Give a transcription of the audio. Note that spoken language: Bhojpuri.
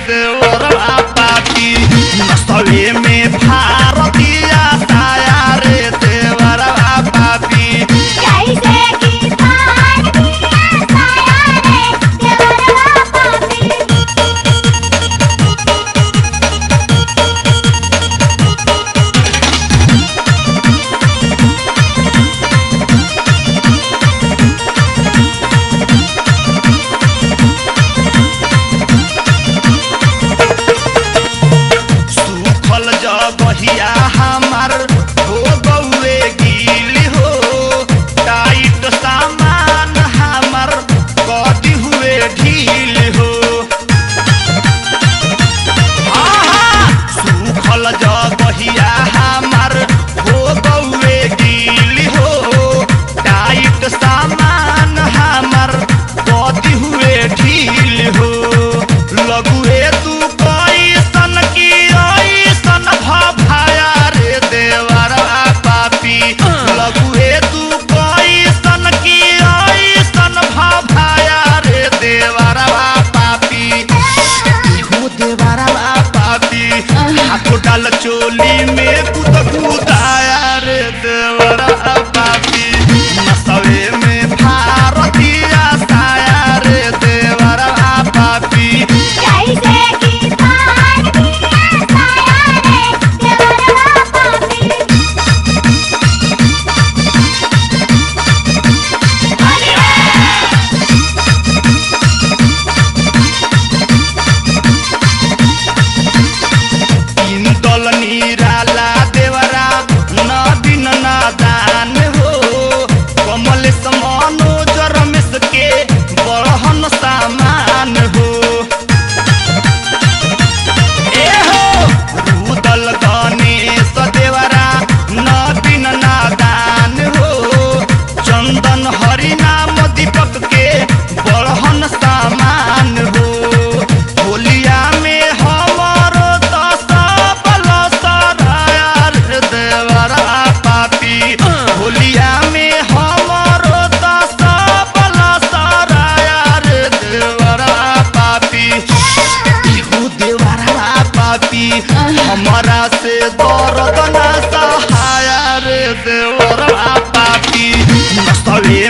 देवरवा पापी नसवे में भारतीय साया रे देवरवा पापी कैसे की भारतीय साया रे देवरवा पापी जगहिया हमार हो गौए गील हो टाइट सामान हमार कदी हुए ढील हो सूखल जगहिया हमार हो गौए गील हो टाइट सामान हमार कदी हुए ढील हो लगुए तू कैसन की ऐसन भाया रे देवरवा पापी लगुए तू कैसन की ऐसन भाया रे देवरवा पापी हो देवरवा पापी हाथों डाल चोली में कूद कूदाया रे देवरवा पापी नसवे में भारतीय साया रे देवरवा पापी कैसे की भारतीय साया रे देवरवा पापी तीन दल निराला देवरा नदीन नादान हो कमल मनोज रमेश के बड़हन सामान हो ए हो रुदल गणेश देवरा नदीन नादान हो चंदन हरिनाम दीपक के बड़हन सामान हो होलिया में हमारो देवरवा पापी होलिया में हमारो देवरवा पापी देवरवा पापी हमारा से दर्द ना सहाया रे देवरवा पापी नसवे